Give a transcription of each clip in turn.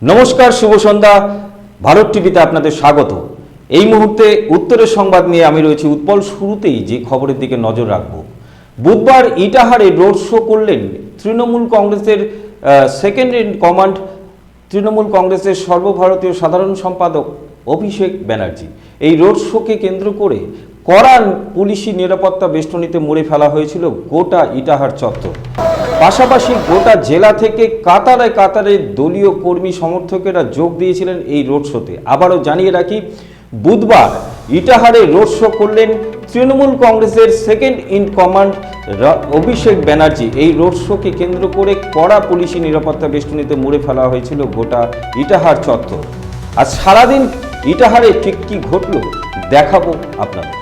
নমস্কার, শুভ সন্ধ্যা। ভারত টিভিতে আপনাদের স্বাগত। এই মুহূর্তে উত্তরের সংবাদ নিয়ে আমি রয়েছি উৎপল। শুরুতেই যে খবরের দিকে নজর রাখব, বুধবার ইটাহারে রোড শো করলেন তৃণমূল কংগ্রেসের সেকেন্ড ইন কমান্ড, তৃণমূল কংগ্রেসের সর্বভারতীয় সাধারণ সম্পাদক অভিষেক ব্যানার্জি। এই রোড শোকে কেন্দ্র করে কড়া পুলিশি নিরাপত্তা বেষ্টনীতে মুড়ে ফেলা হয়েছিল গোটা ইটাহার চত্বর। পাশাপাশি গোটা জেলা থেকে কাতারে কাতারে দলীয় কর্মী সমর্থকেরা যোগ দিয়েছিলেন এই রোড শোতে। আবারও জানিয়ে রাখি, বুধবার ইটাহারে রোড শো করলেন তৃণমূল কংগ্রেসের second in command Abhishek Banerjee. এই রোড শোকে কেন্দ্র করে কড়া পুলিশি নিরাপত্তা বেষ্টনীতে মুড়ে ফেলা হয়েছিল গোটা ইটাহার চত্বর। আর সারাদিন ইটাহারে ঠিক কি ঘটল দেখাবো আপনাদের।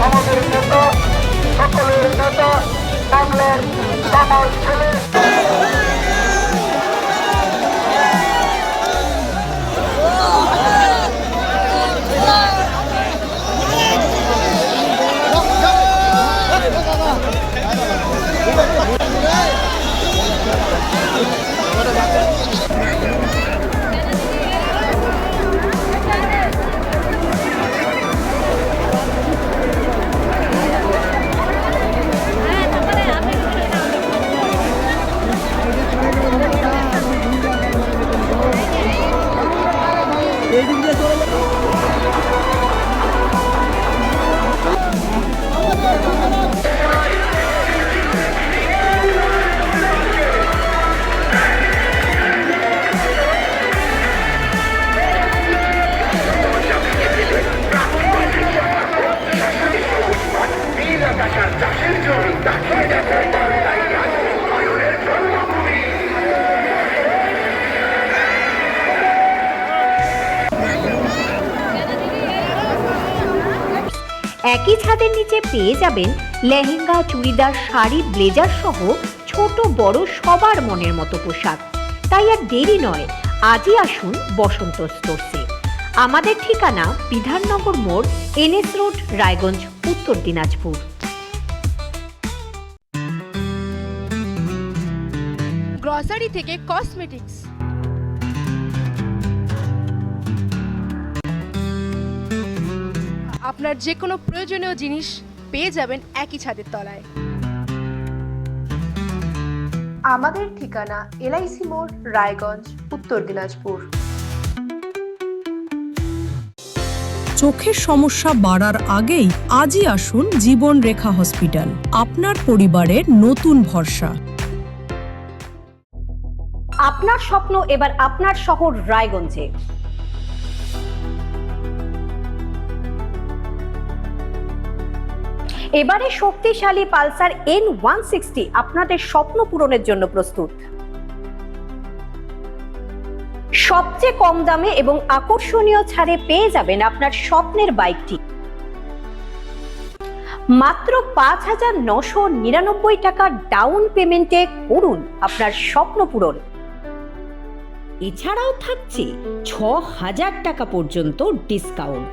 আমাদের নেতা, সকলের নেতা, বাংলার আমার ছেলে। একই ছাদের নিচে পেয়ে যাবেন লেহেঙ্গা, চুড়িদার, শাড়ি, ব্লেজার সহ ছোট বড় সবার মনের মতো পোশাক। তাই আর দেরি নয়, আজই আসুন বসন্ত স্টোরসে। আমাদের ঠিকানা বিধাননগর মোড়, এনএস রোড, রায়গঞ্জ, উত্তর দিনাজপুর। গ্রসারি থেকে কসমেটিক্স, আপনার যে কোনো প্রয়োজনীয় জিনিস পেয়ে যাবেন একই ছাদের তলায়। আমাদের ঠিকানা এলআইসি মোড়, রায়গঞ্জ, উত্তর দিনাজপুর। চোখের সমস্যা বাড়ার আগেই আজই আসুন জীবন রেখা হসপিটাল, আপনার পরিবারের নতুন ভরসা। আপনার স্বপ্ন এবার আপনার শহর রায়গঞ্জে। এবারে শক্তিশালী পালসার N160 আপনাদের স্বপ্ন পূরণের জন্য প্রস্তুত। সবচেয়ে কম দামে এবং আকর্ষণীয় ছাড়ে পেয়ে যাবেন আপনার স্বপ্নের বাইকটি। মাত্র ৫,৯৯৯ টাকা ডাউন পেমেন্টে করুন আপনার স্বপ্ন পূরণ। এছাড়াও থাকছে ৬,০০০ টাকা পর্যন্ত ডিসকাউন্ট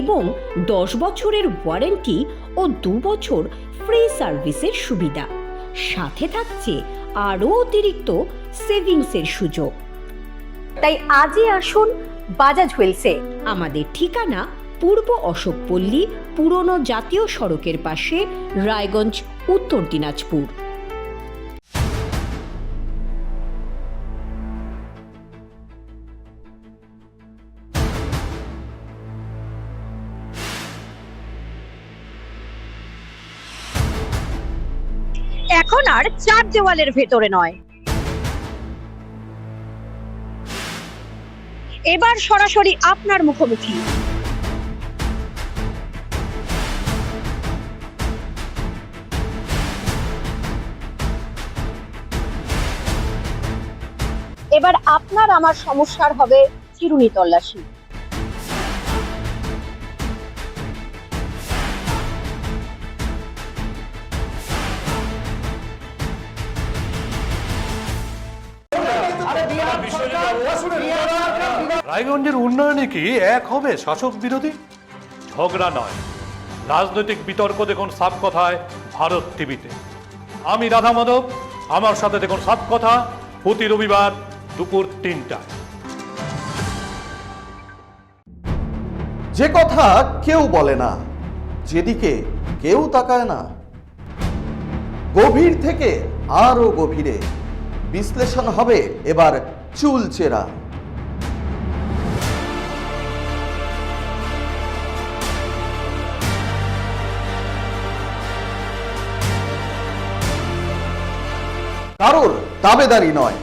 এবং ১০ বছরের ওয়ারেন্টি ও ২ বছর ফ্রি সার্ভিসের সুবিধা। সাথে থাকছে আরও অতিরিক্ত সেভিংসের সুযোগ। তাই আজই আসুন বাজাজ হুইলসে। আমাদের ঠিকানা পূর্ব অশোকপল্লী, পুরনো জাতীয় সড়কের পাশে, রায়গঞ্জ, উত্তর দিনাজপুর। এখন আর চার দেওয়ালের ভেতরে নয়, এবার সরাসরি আপনার মুখোমুখি। এবার আপনার আমার সমস্যার হবে চিরুনি তল্লাশি। রায়গঞ্জের উন্নয়নে কি এক হবে শাসক বিরোধী? ঝগড়া নয়, রাজনৈতিক বিতর্ক দেখুন সাপ কথায় ভারত টিভিতে। আমি রাধা মাধব, আমার সাথে দেখুন সাপ কথা প্রতি রবিবার দুপুর 3টায়। যে কথা কেউ বলে না, যেদিকে কেউ তাকায় না, গভীর থেকে আরো গভীরে বিশ্লেষণ হবে এবার চুলচেরা। কারোর দাবেদারি নয়।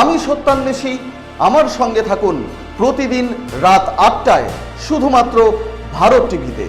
আমি সত্যান্বেষী, আমার সঙ্গে থাকুন প্রতিদিন রাত 8টায় শুধুমাত্র ভারত টিভিতে।